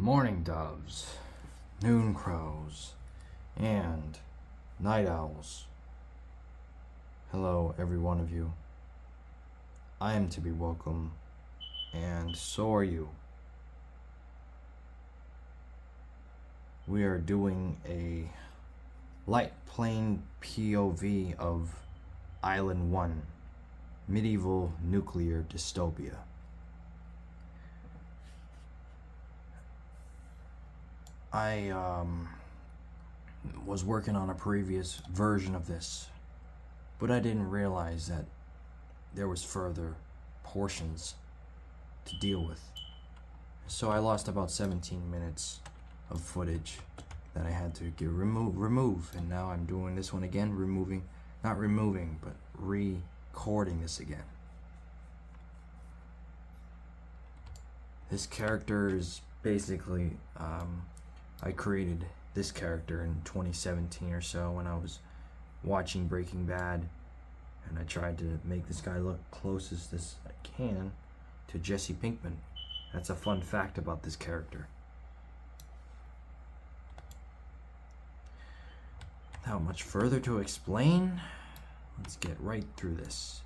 morning doves, noon crows, and night owls. Hello, every one of you. I am to be welcome, and so are you. We are doing a light plane POV of Island 1, Medieval Nuclear Dystopia. I was working on a previous version of this, but I didn't realize that there was further portions to deal with. So I lost about 17 minutes of footage that I had to remove, and now I'm doing this one again, not removing, but recording this again. This character is basically, I created this character in 2017 or so when I was watching Breaking Bad, and I tried to make this guy look closest as I can to Jesse Pinkman. That's a fun fact about this character. Without much further to explain, let's get right through this.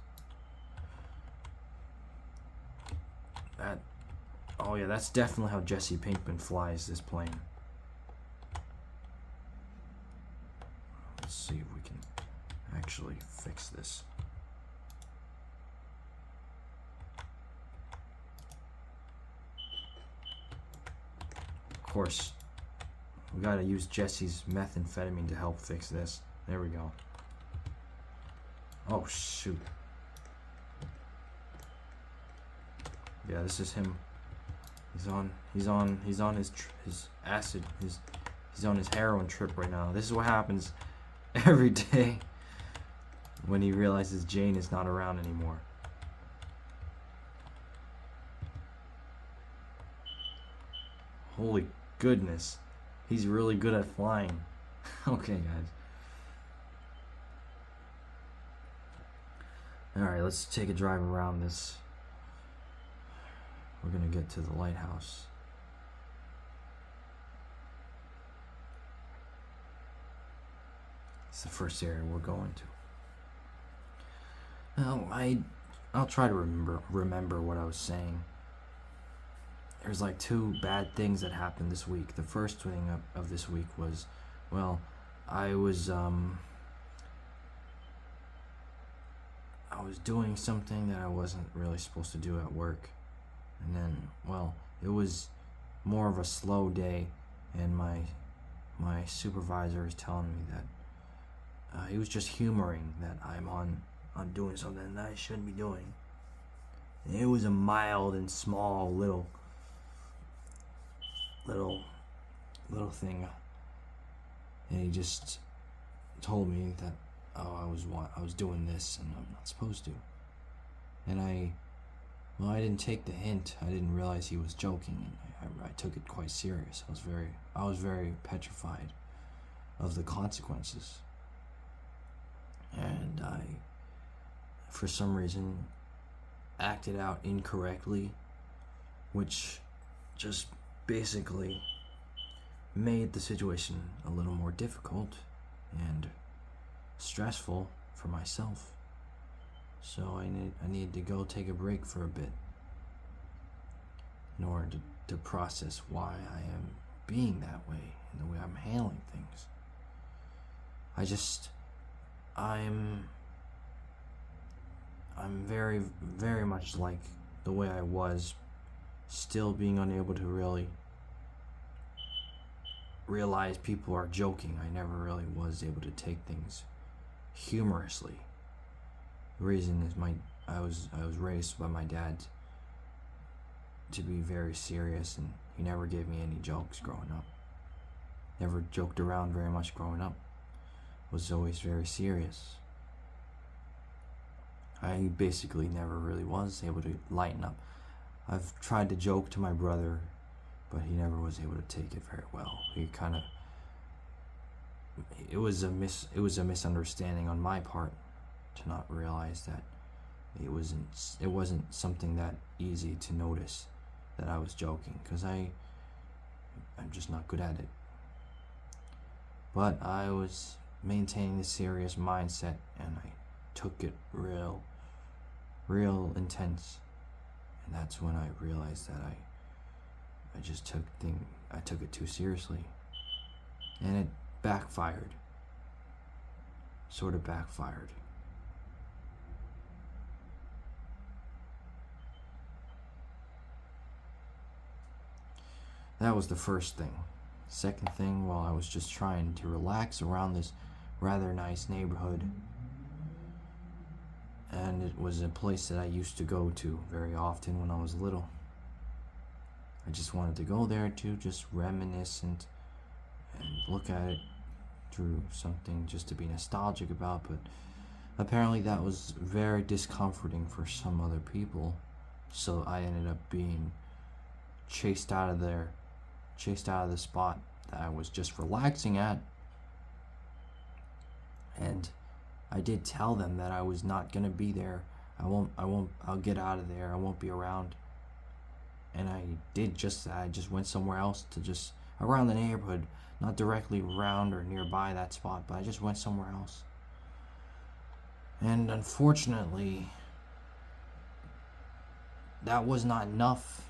Oh yeah, that's definitely how Jesse Pinkman flies this plane. Let's see if we can actually fix this. Of course, we gotta use Jesse's methamphetamine to help fix this. There we go. Oh shoot. Yeah, this is him. He's on his acid, he's on his heroin trip right now. This is what happens every day when he realizes Jane is not around anymore. Holy goodness. He's really good at flying. Okay, guys. Alright, let's take a drive around this. We're gonna get to the lighthouse. It's the first area we're going to. Now, I'll try to remember what I was saying. There's like two bad things that happened this week. The first thing of this week was, well, I was doing something that I wasn't really supposed to do at work. And then, well, it was more of a slow day, and my supervisor is telling me that he was just humoring that I'm on doing something that I shouldn't be doing. And it was a mild and small little thing, and he just told me that I was doing this and I'm not supposed to, and I didn't take the hint. I didn't realize he was joking, and I took it quite serious. I was very petrified of the consequences, and I, for some reason, acted out incorrectly, which just basically made the situation a little more difficult and stressful for myself. So I needed to go take a break for a bit in order to process why I am being that way and the way I'm handling things. I'm very, very much like the way I was, still being unable to really realize people are joking. I never really was able to take things humorously. The reason is I was raised by my dad to be very serious, and he never gave me any jokes growing up. Never joked around very much growing up. Was always very serious. I basically never really was able to lighten up. I've tried to joke to my brother, but he never was able to take it very well. It was a misunderstanding on my part to not realize that it wasn't something that easy to notice that I was joking, because I'm just not good at it. But I was maintaining a serious mindset, and I took it real intense. And that's when I realized that I just took it too seriously. And it backfired. Sort of backfired. That was the first thing. Second thing, while I was just trying to relax around this rather nice neighborhood, and it was a place that I used to go to very often when I was little. I just wanted to go there to just reminisce and look at it through something just to be nostalgic about, but apparently that was very discomforting for some other people, so I ended up being chased out of the spot that I was just relaxing at. And I did tell them that I was not gonna be there. I'll get out of there. I won't be around. And I did just that. I just went somewhere else to just around the neighborhood, not directly around or nearby that spot, but I just went somewhere else. And unfortunately, that was not enough.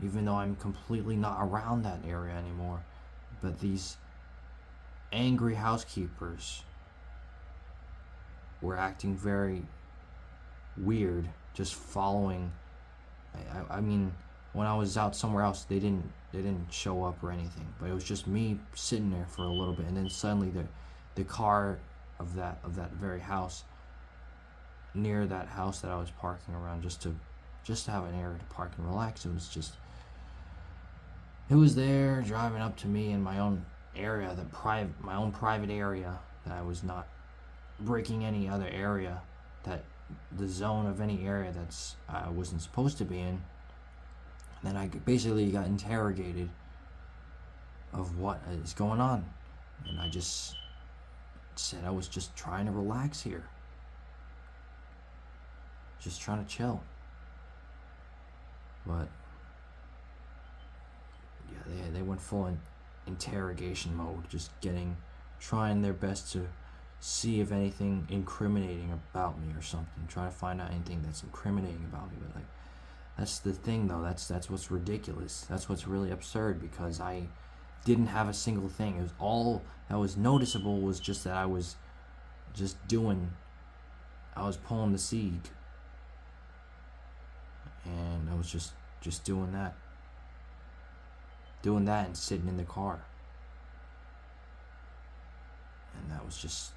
Even though I'm completely not around that area anymore. But these angry housekeepers were acting very weird, just following. I mean, when I was out somewhere else, they didn't show up or anything. But it was just me sitting there for a little bit, and then suddenly the car of that very house, near that house that I was parking around, just to have an area to park and relax. It was there driving up to me in my own area, my own private area, that I was not breaking any other area, that the zone of any area that's I wasn't supposed to be in. And then I basically got interrogated of what is going on, and I just said I was just trying to relax here, just trying to chill. But yeah, they went full interrogation mode, just trying their best to see if anything incriminating about me or something, try to find out anything that's incriminating about me. But like, that's the thing though, that's what's ridiculous, that's what's really absurd, because I didn't have a single thing. It was all that was noticeable was just that I was pulling the seed, and I was just doing that and sitting in the car. And that was just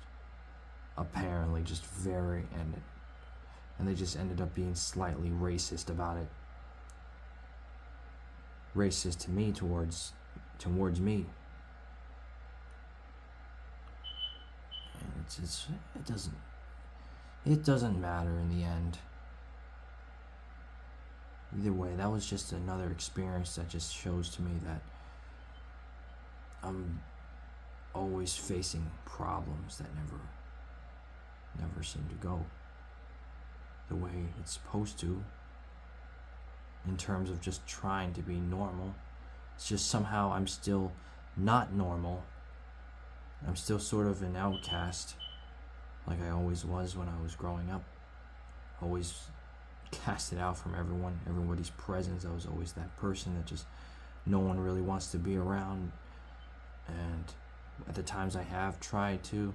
apparently just very, and they just ended up being slightly racist about it. Racist to me, towards me. And it doesn't matter in the end. Either way, that was just another experience that just shows to me that I'm always facing problems that never seem to go the way it's supposed to, in terms of just trying to be normal. It's just somehow I'm still not normal. I'm still sort of an outcast, like I always was when I was growing up. Always casted out from everybody's presence. I was always that person that just no one really wants to be around. And at the times I have tried to,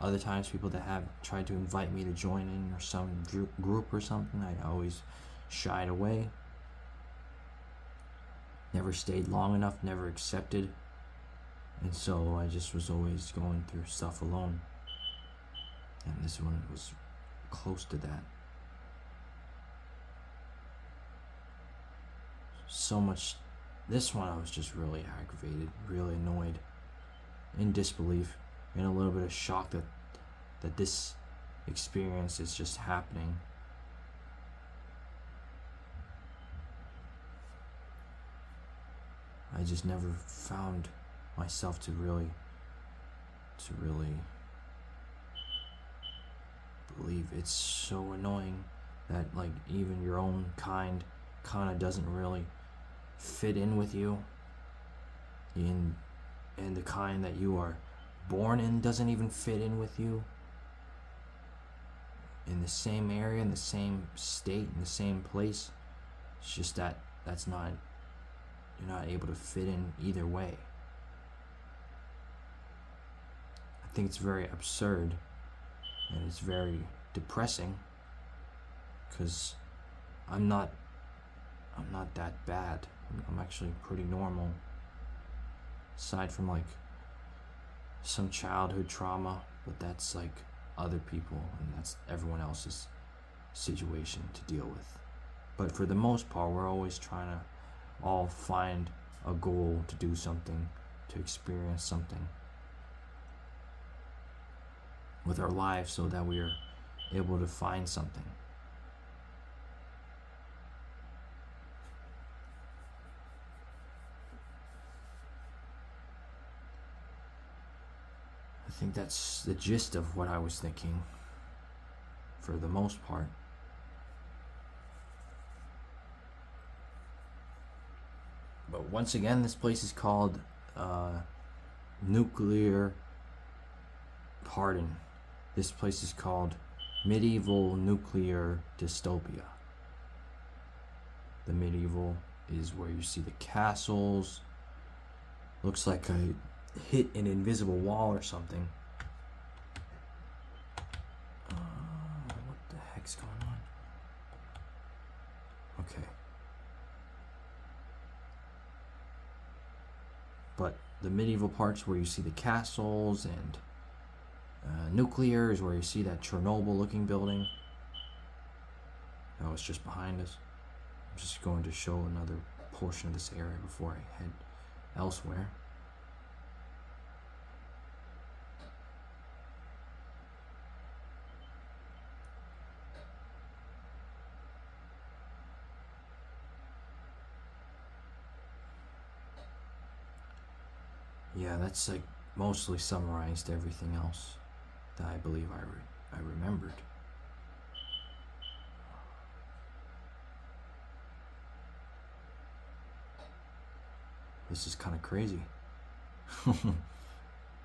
other times people that have tried to invite me to join in or some group or something, I always shied away. Never stayed long enough, never accepted. And so I just was always going through stuff alone. And this one was close to that. So much. This one I was just really aggravated, really annoyed, in disbelief, in a little bit of shock that this experience is just happening. I just never found myself to really believe. It's so annoying that like even your own kind of doesn't really fit in with you. and the kind that you are born in doesn't even fit in with you, in the same area, in the same state, in the same place. It's just that you're not able to fit in either way. I think it's very absurd, and it's very depressing, because I'm not that bad. I'm actually pretty normal, aside from like some childhood trauma, but that's like other people, and that's everyone else's situation to deal with. But for the most part, we're always trying to all find a goal to do something, to experience something with our lives, so that we are able to find something. I think that's the gist of what I was thinking, for the most part. But once again, this place is called This place is called Midieval Nuclear Dystopia. The medieval is where you see the castles. Looks like I hit an invisible wall or something. What the heck's going on? Okay. But the medieval parts where you see the castles, and nuclear is where you see that Chernobyl looking building. That was just behind us. I'm just going to show another portion of this area before I head elsewhere. Yeah, that's like mostly summarized everything else that I believe I remembered. This is kind of crazy.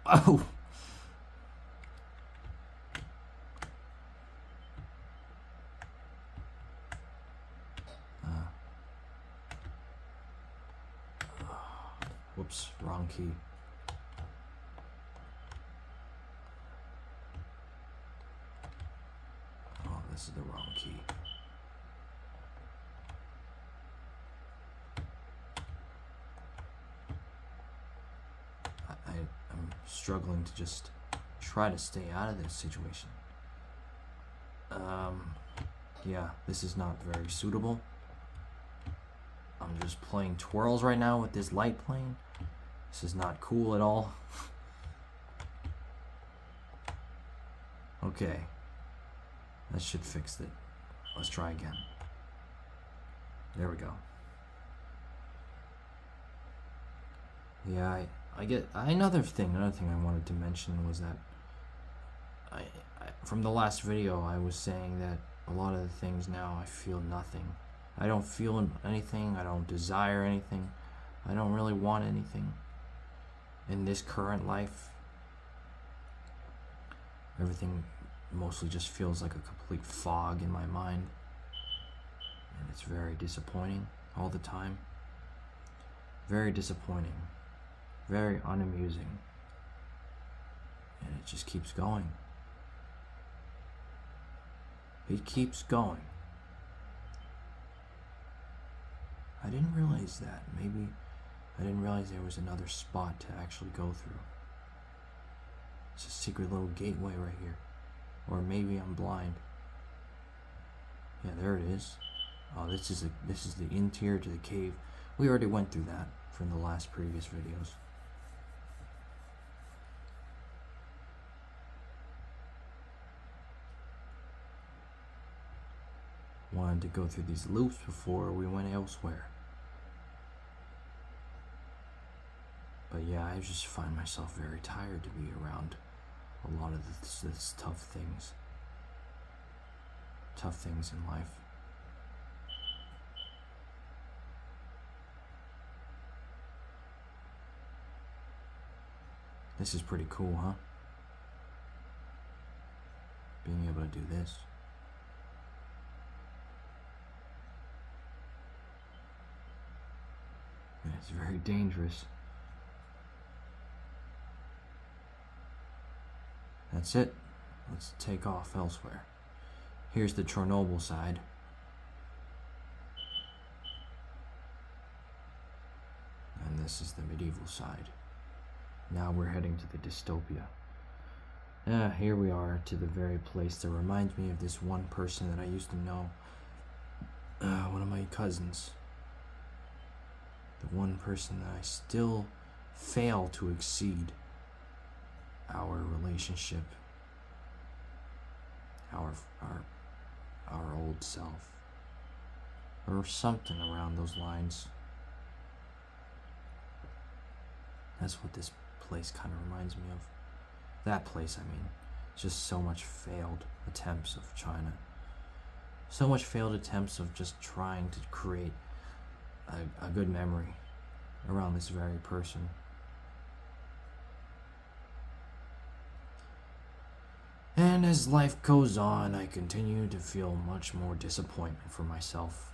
Oh! Whoops, wrong key. Oh, this is the wrong key. I'm struggling to just try to stay out of this situation. Yeah, this is not very suitable. I'm just playing twirls right now with this light plane. This is not cool at all. Okay. That should fix it. Let's try again. There we go. Yeah, I get another thing I wanted to mention was that I from the last video I was saying that a lot of the things now I feel nothing. I don't feel anything, I don't desire anything, I don't really want anything in this current life. Everything mostly just feels like a complete fog in my mind, and it's very disappointing all the time. Very disappointing, very unamusing, and it just keeps going. It keeps going. I didn't realize that. Maybe I didn't realize there was another spot to actually go through. It's a secret little gateway right here. Or maybe I'm blind. Yeah, there it is. Oh, this is the interior to the cave. We already went through that from the last previous videos. Wanted to go through these loops before we went elsewhere. But yeah, I just find myself very tired to be around a lot of this tough things. Tough things in life. This is pretty cool, huh? Being able to do this. And it's very dangerous. That's it. Let's take off elsewhere. Here's the Chernobyl side. And this is the Midieval side. Now we're heading to the Distopia. Here we are to the very place that reminds me of this one person that I used to know. One of my cousins. The one person that I still fail to exceed our relationship. Our old self. Or something around those lines. That's what this place kind of reminds me of. That place, I mean. Just so much failed attempts of China. So much failed attempts of just trying to create a good memory around this very person. And as life goes on, I continue to feel much more disappointment for myself.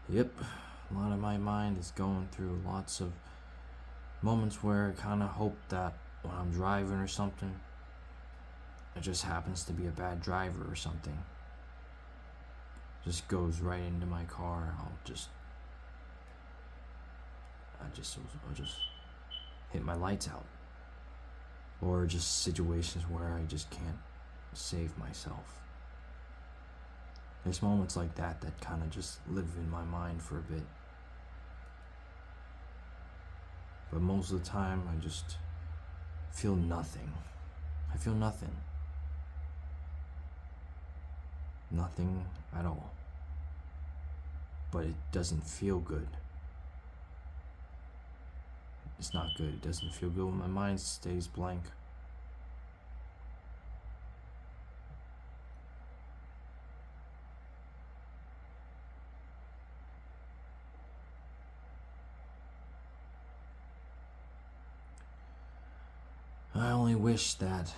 Yep, a lot of my mind is going through lots of moments where I kind of hope that when I'm driving or something, it just happens to be a bad driver or something. Just goes right into my car. I'll just hit my lights out. Or just situations where I just can't save myself. There's moments like that that kind of just live in my mind for a bit. But most of the time, I just feel nothing. I feel nothing. Nothing at all. But it doesn't feel good. It's not good. It doesn't feel good when my mind stays blank. I only wish that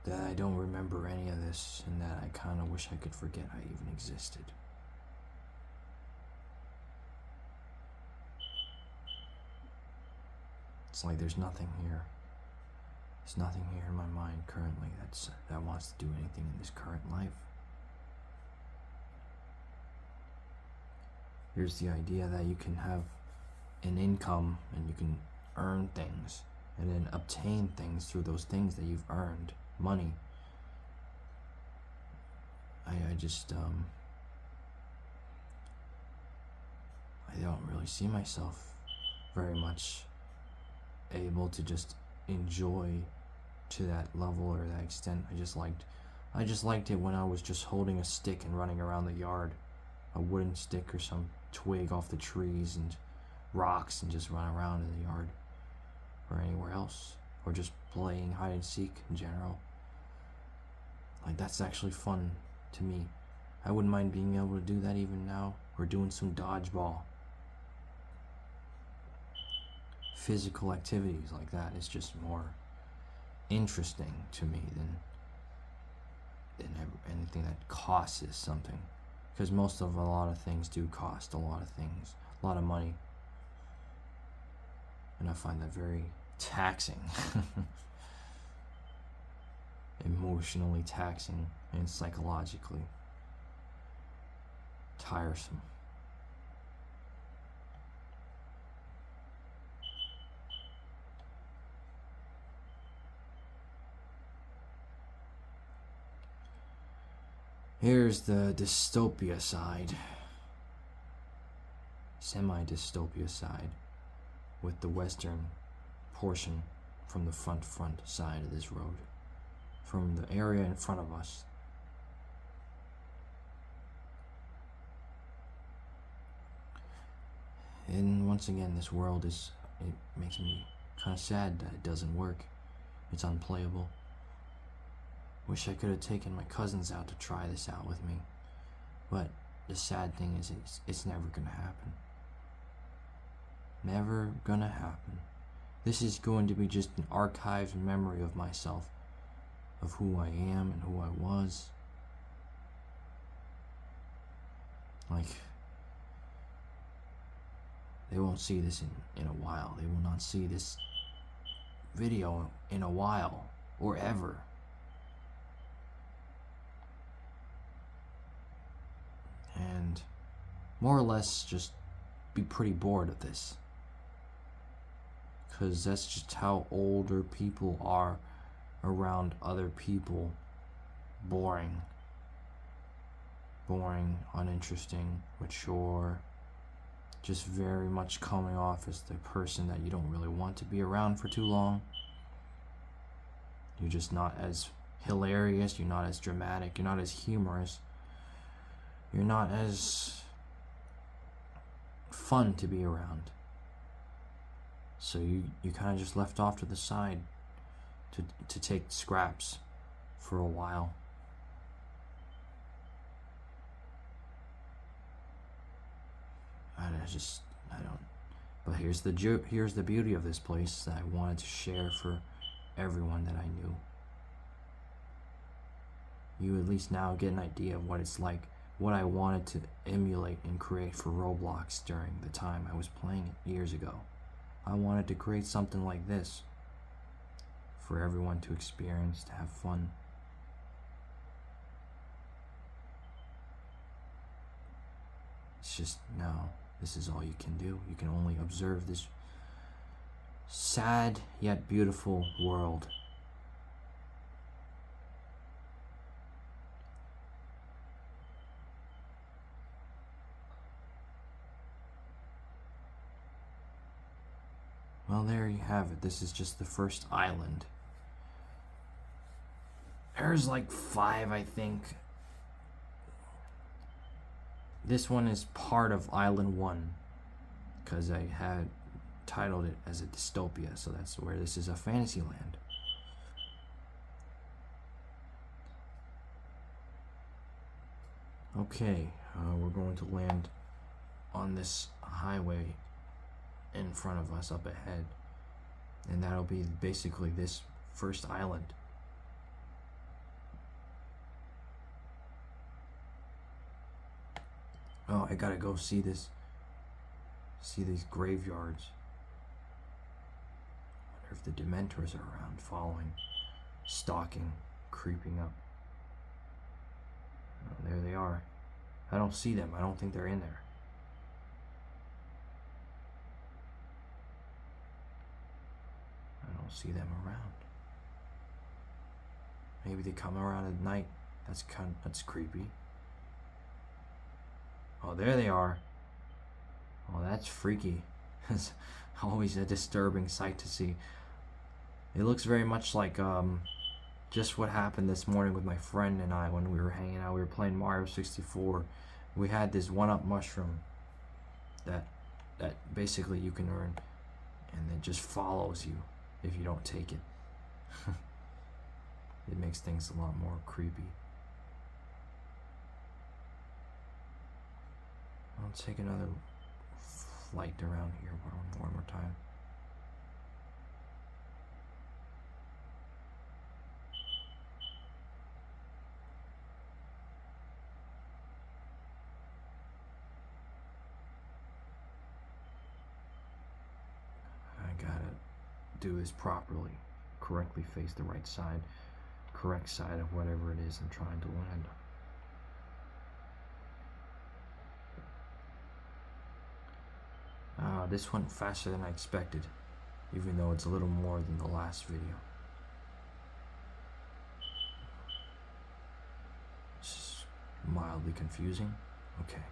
I don't remember any of this, and that I kind of wish I could forget I even existed. It's like there's nothing here. There's nothing here in my mind currently that wants to do anything in this current life. Here's the idea that you can have an income and you can earn things and then obtain things through those things that you've earned, money. I don't really see myself very much able to just enjoy to that level or that extent. I just liked it when I was just holding a stick and running around the yard, a wooden stick or some twig off the trees and rocks, and just run around in the yard or anywhere else, or just playing hide and seek in general. Like, that's actually fun to me. I wouldn't mind being able to do that even now, or doing some dodgeball. Physical activities like that is just more interesting to me than anything that costs us something, because a lot of things do cost a lot of money, and I find that very taxing. Emotionally taxing and psychologically tiresome. Here's the dystopia side, semi-dystopia side, with the western portion from the front side of this road, from the area in front of us. And once again, this world it makes me kind of sad that it doesn't work. It's unplayable. Wish I could have taken my cousins out to try this out with me. But the sad thing is, it's never gonna happen. Never gonna happen. This is going to be just an archived memory of myself, of who I am and who I was. Like, they won't see this in a while. They will not see this video in a while, or ever. And more or less just be pretty bored of this. Because that's just how older people are around other people. Boring. Boring, uninteresting, mature. Just very much coming off as the person that you don't really want to be around for too long. You're just not as hilarious, you're not as dramatic, you're not as humorous. You're not as fun to be around. So you kind of just left off to the side to take scraps for a while. I don't. But here's the beauty of this place that I wanted to share for everyone that I knew. You at least now get an idea of what it's like, what I wanted to emulate and create for Roblox during the time I was playing it years ago. I wanted to create something like this for everyone to experience, to have fun. It's just, no, this is all you can do. You can only observe this sad yet beautiful world. Well, there you have it. This is just the first island. There's like 5, I think. This one is part of Island 1, because I had titled it as a Distopia, so that's where this is a fantasy land. Okay, we're going to land on this highway in front of us up ahead, and that'll be basically this first island. Oh, I gotta go see these graveyards. Wonder if the Dementors are around, following, stalking, creeping up. Oh, there they are. I don't see them. I don't think they're in there. I don't see them around. Maybe they come around at night. That's creepy. Oh, there they are. Oh, that's freaky. It's always a disturbing sight to see. It looks very much like just what happened this morning with my friend and I when we were hanging out. We were playing Mario 64. We had this 1-up mushroom that basically you can earn, and it just follows you if you don't take it. It makes things a lot more creepy. I'll take another flight around here one more time. I gotta do this properly. Correctly face the right side. Correct side of whatever it is I'm trying to land. This went faster than I expected, even though it's a little more than the last video. It's mildly confusing. Okay,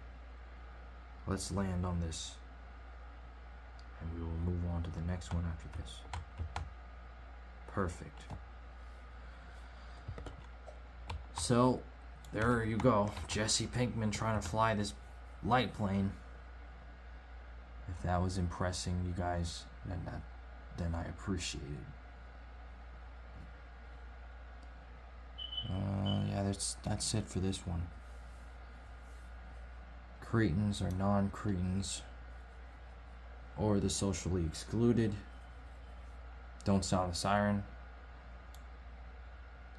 let's land on this, and we will move on to the next one after this. Perfect. So, there you go. Jesse Pinkman trying to fly this light plane. If that was impressing you guys, then I appreciate it. Yeah, that's it for this one. Cretins or non-Cretins, or the socially excluded. Don't sound the siren.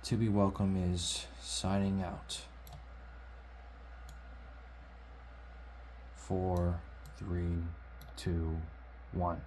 To be welcome is signing out. 4, 3, 2, 1.